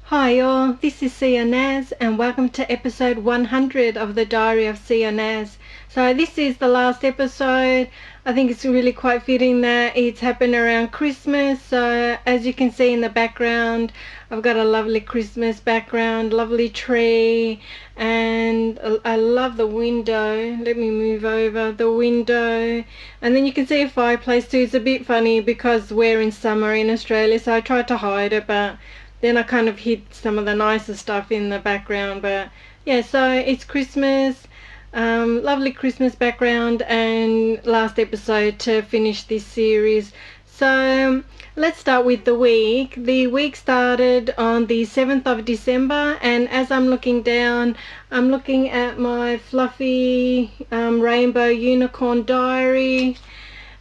Hi all, this is Sia Naz and welcome to episode 100 of the Diary of Sia Naz. So this is the last episode. I think it's really quite fitting that it's happened around Christmas. So as you can see in the background, I've got a lovely Christmas background, lovely tree, and I love the window. Let me move over the window. And then you can see a fireplace too. It's a bit funny because we're in summer in Australia, so I tried to hide it, but then I kind of hid some of the nicer stuff in the background. But yeah, so it's Christmas, lovely Christmas background, and last episode to finish this series. So let's start with the week. The week started on the 7th of December, and as I'm looking down, I'm looking at my fluffy rainbow unicorn diary.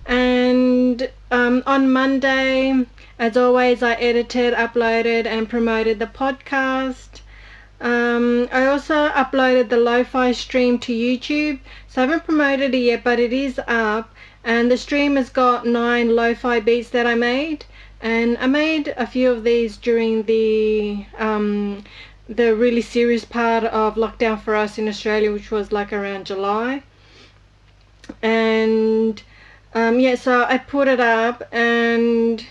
And on Monday, as always, I edited, uploaded and promoted the podcast. I also uploaded the lo-fi stream to YouTube. So I haven't promoted it yet, but it is up. And the stream has got 9 lo-fi beats that I made. And I made a few of these during the really serious part of lockdown for us in Australia, which was like around July. And yeah, so I put it up, and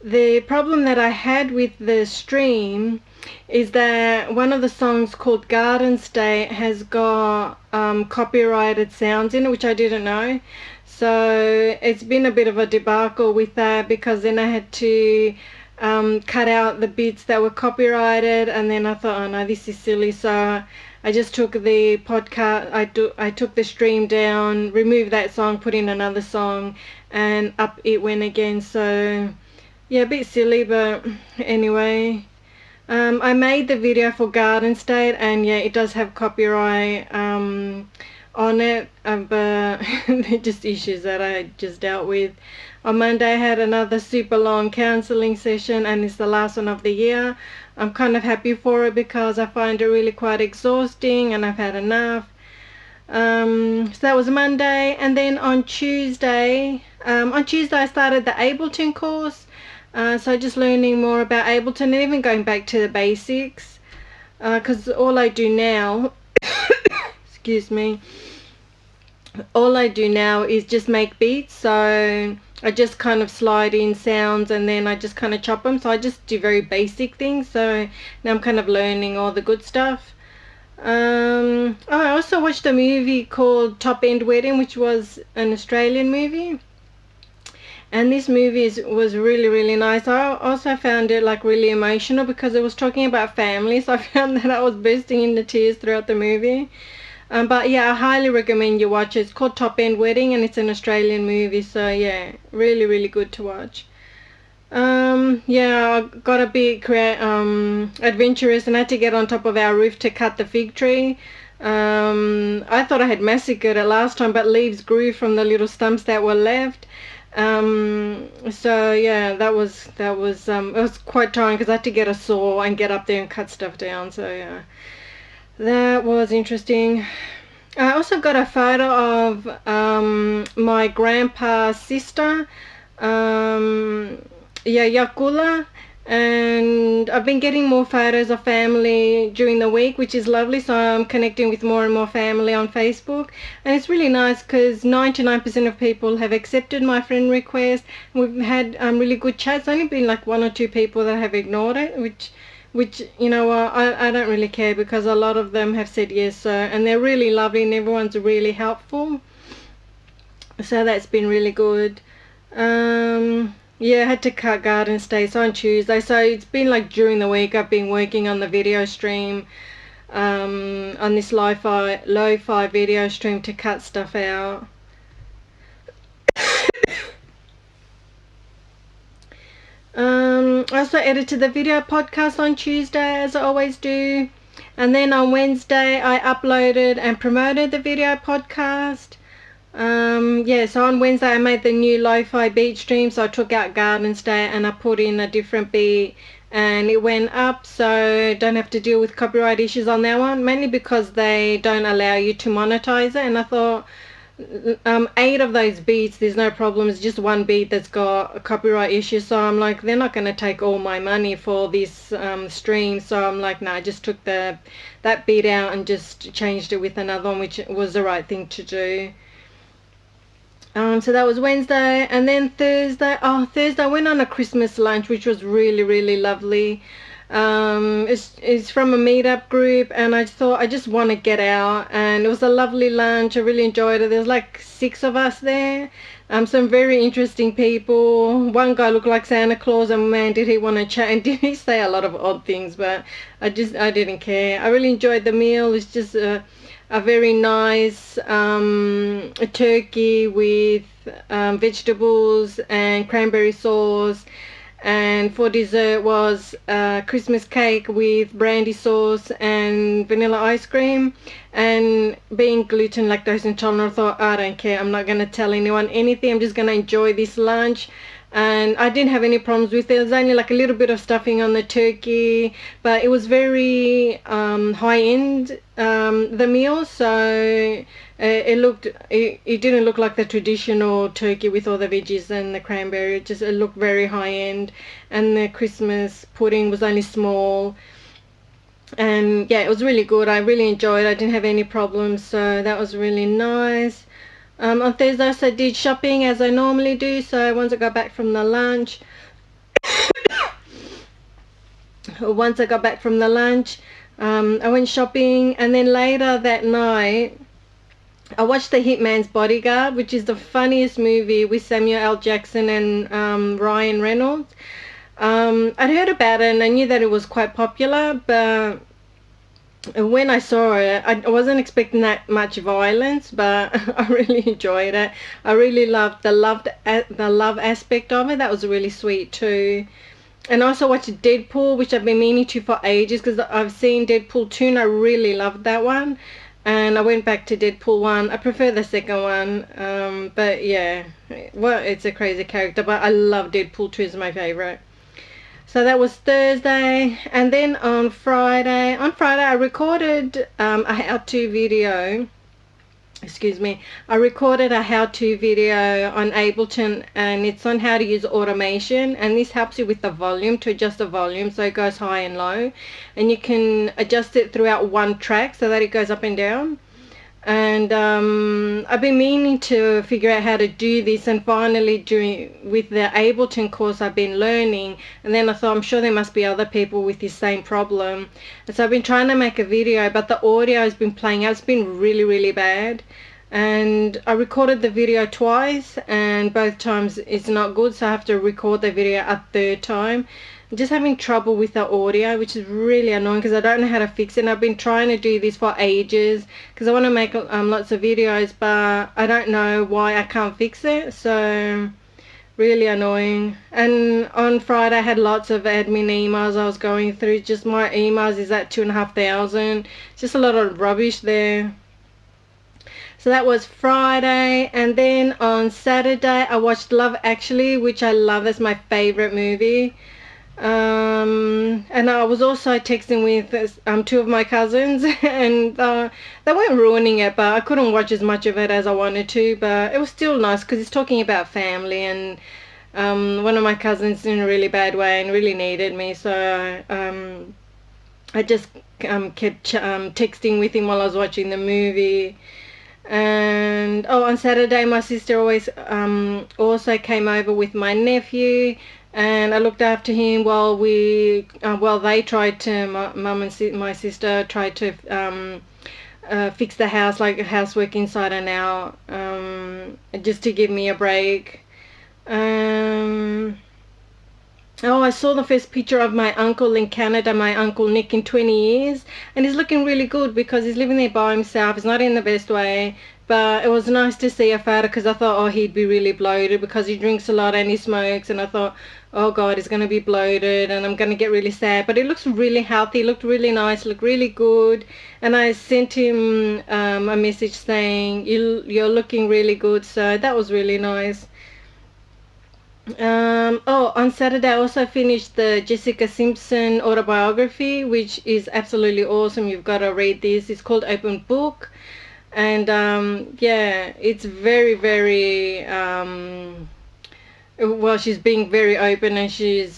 the problem that I had with the stream is that one of the songs called Garden State has got copyrighted sounds in it, which I didn't know. So it's been a bit of a debacle with that, because then I had to cut out the bits that were copyrighted, and then I thought, oh no, this is silly. So I just took the podcast, I took the stream down, removed that song, put in another song, and up it went again. So yeah, a bit silly, but anyway. I made the video for Garden State, and yeah, it does have copyright on it, but they're just issues that I just dealt with. On Monday I had another super long counselling session, and it's the last one of the year. I'm kind of happy for it because I find it really quite exhausting and I've had enough. So that was Monday, and then on Tuesday I started the Ableton course. So just learning more about Ableton and even going back to the basics, because all I do now excuse me, all I do now is just make beats. So I just kind of slide in sounds and then I just kind of chop them. So I just do very basic things. So now I'm kind of learning all the good stuff. I also watched a movie called Top End Wedding, which was an Australian movie. And this movie was really, really nice. I also found it like really emotional because it was talking about families. I found that I was bursting into tears throughout the movie. But yeah, I highly recommend you watch it. It's called Top End Wedding, and it's an Australian movie. So yeah, really, really good to watch. Yeah, I got a bit adventurous and I had to get on top of our roof to cut the fig tree. I thought I had massacred it last time, but leaves grew from the little stumps that were left. So yeah, that was it was quite tiring because I had to get a saw and get up there and cut stuff down. So yeah, that was interesting. I also got a photo of my grandpa's sister, Yakula, and I've been getting more photos of family during the week, which is lovely. So I'm connecting with more and more family on Facebook, and it's really nice because 99% of people have accepted my friend request. We've had really good chats. Only been like 1 or 2 people that have ignored it, which you know what, I don't really care, because a lot of them have said yes. So, and they're really lovely and everyone's really helpful, so that's been really good. Yeah, I had to cut Garden State on Tuesday, so it's been like during the week I've been working on the video stream, on this lo-fi video stream to cut stuff out. I also edited the video podcast on Tuesday, as I always do, and then on Wednesday I uploaded and promoted the video podcast. Yeah, so on Wednesday I made the new lo-fi beat stream, so I took out Garden State and I put in a different beat and it went up, so don't have to deal with copyright issues on that one, mainly because they don't allow you to monetize it. And I thought 8 of those beats, there's no problem. It's just one beat that's got a copyright issue. So I'm like, they're not going to take all my money for this stream. So I'm like, no, I just took that beat out and just changed it with another one, which was the right thing to do. So that was Wednesday, and then Thursday. Oh, Thursday I went on a Christmas lunch, which was really, really lovely. It's from a meetup group, and I thought I just want to get out, and it was a lovely lunch. I really enjoyed it. There's like 6 of us there. Some very interesting people. One guy looked like Santa Claus, and man, did he want to chat, and did he say a lot of odd things, but I didn't care. I really enjoyed the meal. It's just a very nice a turkey with vegetables and cranberry sauce, and for dessert was Christmas cake with brandy sauce and vanilla ice cream. And being gluten lactose intolerant, I thought, I don't care, I'm not going to tell anyone anything, I'm just going to enjoy this lunch. And I didn't have any problems with it. There was only like a little bit of stuffing on the turkey, but it was very high end, the meal. So it didn't look like the traditional turkey with all the veggies and the cranberry. It looked very high end, and the Christmas pudding was only small. And yeah, it was really good. I really enjoyed it. I didn't have any problems, so that was really nice. On Thursday I did shopping as I normally do. So once I got back from the lunch, I went shopping, and then later that night I watched the Hitman's Bodyguard, which is the funniest movie with Samuel L. Jackson and Ryan Reynolds. I'd heard about it and I knew that it was quite popular, but when I saw it, I wasn't expecting that much violence, but I really enjoyed it. I really loved the love aspect of it. That was really sweet too. And I also watched Deadpool, which I've been meaning to for ages, because I've seen Deadpool 2 and I really loved that one. And I went back to Deadpool 1. I prefer the second one, but yeah, well, it's a crazy character, but I love Deadpool 2, is my favorite. So that was Thursday. And then on Friday I recorded a how-to video. Excuse me. I recorded a how-to video on Ableton, and it's on how to use automation, and this helps you with the volume, to adjust the volume so it goes high and low, and you can adjust it throughout one track so that it goes up and down. And I've been meaning to figure out how to do this, and finally with the Ableton course I've been learning, and then I thought, I'm sure there must be other people with this same problem. And so I've been trying to make a video, but the audio has been playing out. It's been really, really bad, and I recorded the video twice, and both times it's not good, so I have to record the video a third time. I'm just having trouble with the audio, which is really annoying because I don't know how to fix it. And I've been trying to do this for ages because I want to make lots of videos, but I don't know why I can't fix it. So really annoying. And on Friday I had lots of admin emails I was going through. Just my emails is at 2,500. Just a lot of rubbish there. So that was Friday. And then on Saturday I watched Love Actually, which I love. That's my favorite movie. And I was also texting with 2 of my cousins, and they weren't ruining it, but I couldn't watch as much of it as I wanted to. But it was still nice because it's talking about family, and one of my cousins in a really bad way and really needed me, so I just kept texting with him while I was watching the movie. And on Saturday my sister always also came over with my nephew, and I looked after him while they tried to, mum and my sister tried to fix the house, like housework inside and out, just to give me a break. I saw the first picture of my uncle in Canada, my uncle Nick, in 20 years, and he's looking really good because he's living there by himself. He's not in the best way, but it was nice to see a photo because I thought, he'd be really bloated because he drinks a lot and he smokes, and I thought, oh God, he's going to be bloated and I'm going to get really sad. But he looks really healthy, he looked really nice, looked really good, and I sent him a message saying, you're looking really good, so that was really nice. On Saturday I also finished the Jessica Simpson autobiography, which is absolutely awesome. You've got to read this. It's called Open Book. And yeah, it's very, very well, she's being very open, and she's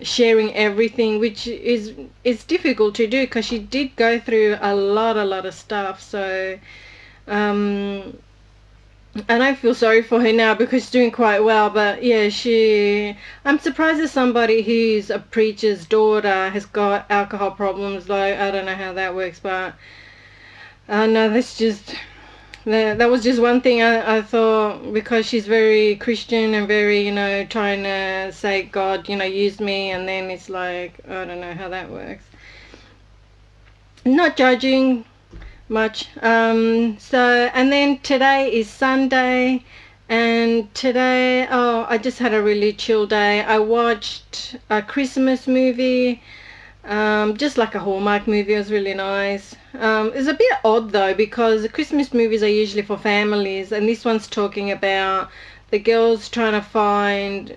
sharing everything, which is difficult to do because she did go through a lot of stuff. So um and I feel sorry for her now because she's doing quite well. But yeah, I'm surprised that somebody who's a preacher's daughter has got alcohol problems. Like, I don't know how that works, but no, that was just one thing I thought, because she's very Christian and very, trying to say, God, use me, and then it's like, I don't know how that works. Not judging much. And then today is Sunday, and today, I just had a really chill day. I watched a Christmas movie, just like a Hallmark movie. It was really nice. It's a bit odd though, because the Christmas movies are usually for families, and this one's talking about the girl's trying to find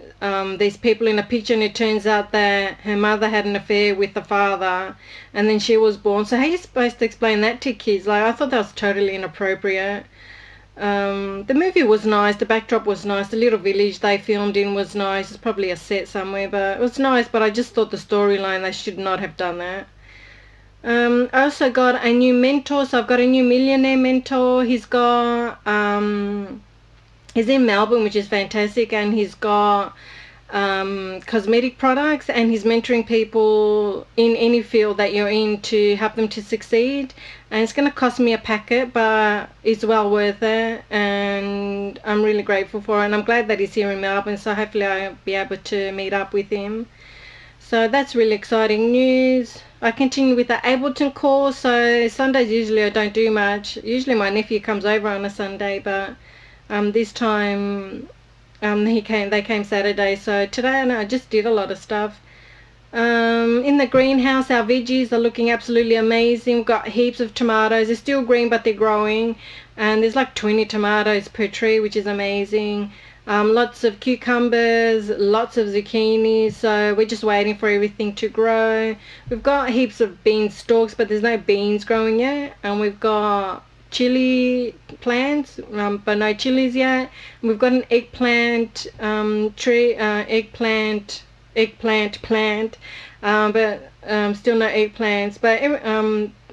these people in a picture, and it turns out that her mother had an affair with the father, and then she was born. So how are you supposed to explain that to kids? Like, I thought that was totally inappropriate. The movie was nice, the backdrop was nice, the little village they filmed in was nice. It's probably a set somewhere, but it was nice. But I just thought the storyline, they should not have done that. I also got a new mentor, so I've got a new Millionaire Mentor. He's in Melbourne, which is fantastic, and he's got cosmetic products, and he's mentoring people in any field that you're in to help them to succeed. And it's going to cost me a packet, but it's well worth it, and I'm really grateful for it. And I'm glad that he's here in Melbourne, so hopefully I'll be able to meet up with him. So that's really exciting news. I continue with the Ableton course. So Sundays usually I don't do much. Usually my nephew comes over on a Sunday, but this time they came Saturday. So today I just did a lot of stuff. In the greenhouse, our veggies are looking absolutely amazing. We've got heaps of tomatoes. They're still green, but they're growing, and there's like 20 tomatoes per tree, which is amazing. Lots of cucumbers, lots of zucchini, so we're just waiting for everything to grow. We've got heaps of bean stalks, but there's no beans growing yet. And we've got chili plants, but no chilies yet. And we've got an eggplant tree, eggplant plant, but still no eggplants. But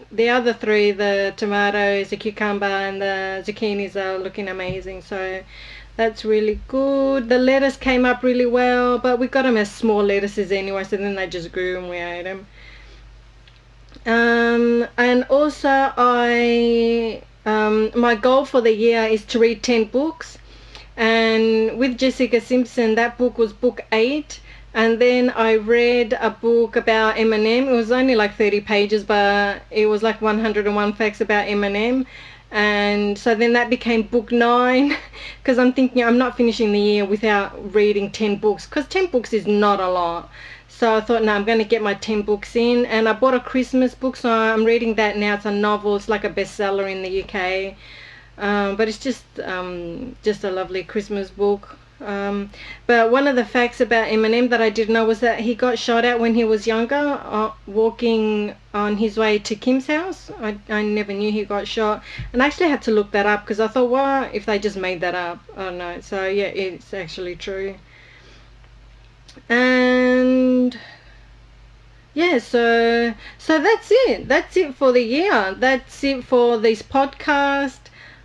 the other three, the tomatoes, the cucumber, and the zucchinis, are looking amazing. So that's really good. The lettuce came up really well, but we got them as small lettuces anyway, so then they just grew and we ate them. And also my goal for the year is to read 10 books, and with Jessica Simpson, that book was book 8. And then I read a book about Eminem. It was only like 30 pages, but it was like 101 facts about Eminem. And so then that became book 9, because I'm thinking I'm not finishing the year without reading 10 books, because 10 books is not a lot. So I thought, no, I'm going to get my 10 books in. And I bought a Christmas book, so I'm reading that now. It's a novel. It's like a bestseller in the UK. But it's just a lovely Christmas book. But one of the facts about Eminem that I didn't know was that he got shot at when he was younger, walking on his way to Kim's house. I never knew he got shot, and I actually had to look that up, because I thought, what if they just made that up? I don't know. So yeah, it's actually true. And yeah, so that's it for the year. That's it for this podcast.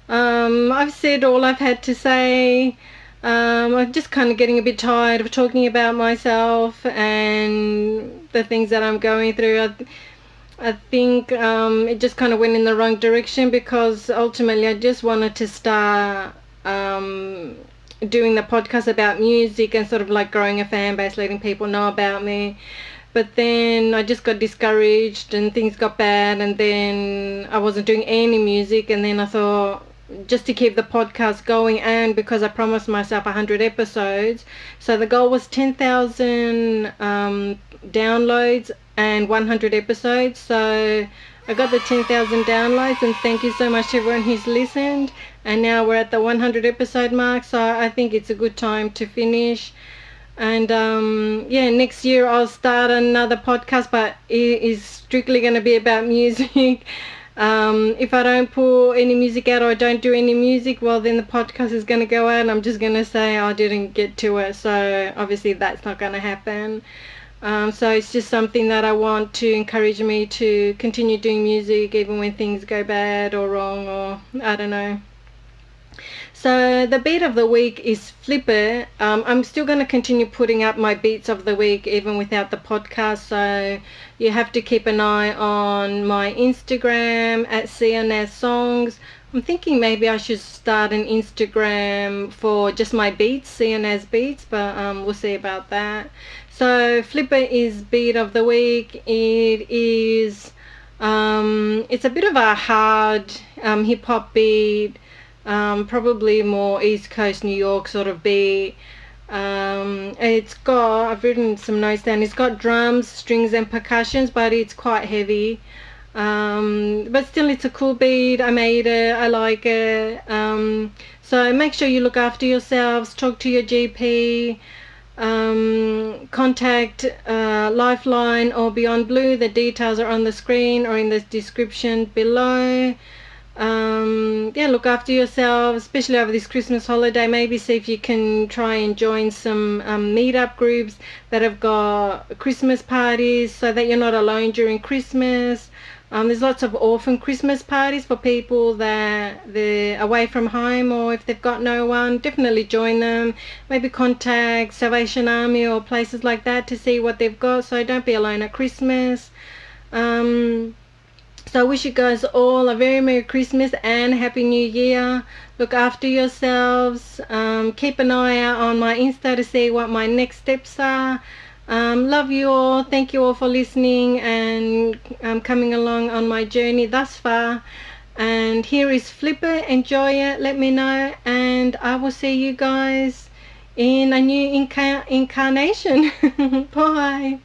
I've said all I've had to say. I'm just kind of getting a bit tired of talking about myself and the things that I'm going through. I think it just kind of went in the wrong direction, because ultimately I just wanted to start doing the podcast about music and sort of like growing a fan base, letting people know about me. But then I just got discouraged and things got bad, and then I wasn't doing any music. And then I thought, just to keep the podcast going, and because I promised myself 100 episodes, so the goal was 10,000 downloads and 100 episodes. So I got the 10,000 downloads, and thank you so much to everyone who's listened. And now we're at the 100 episode mark, so I think it's a good time to finish. And yeah, next year I'll start another podcast, but it is strictly going to be about music. If I don't put any music out or I don't do any music, well, then the podcast is going to go out and I'm just going to say I didn't get to it. So obviously that's not going to happen. So it's just something that I want to encourage me to continue doing music even when things go bad or wrong, or I don't know. So the beat of the week is Flipper. I'm still going to continue putting up my beats of the week even without the podcast. So you have to keep an eye on my Instagram at CNS Songs. I'm thinking maybe I should start an Instagram for just my beats, CNS beats, but we'll see about that. So Flipper is beat of the week. It is it's a bit of a hard hip hop beat. Probably more East Coast New York sort of beat. It's got, I've written some notes down, it's got drums, strings and percussions, but it's quite heavy. But still it's a cool beat. I made it, I like it. So make sure you look after yourselves, talk to your GP, contact Lifeline or Beyond Blue. The details are on the screen or in the description below. Yeah, look after yourselves, especially over this Christmas holiday. Maybe see if you can try and join some meetup groups that have got Christmas parties so that you're not alone during Christmas. There's lots of orphan Christmas parties for people that they're away from home, or if they've got no one, definitely join them. Maybe contact Salvation Army or places like that to see what they've got, so don't be alone at Christmas. So I wish you guys all a very Merry Christmas and Happy New Year. Look after yourselves. Keep an eye out on my Insta to see what my next steps are. Love you all. Thank you all for listening and coming along on my journey thus far. And here is Flipper. Enjoy it. Let me know. And I will see you guys in a new incarnation. Bye.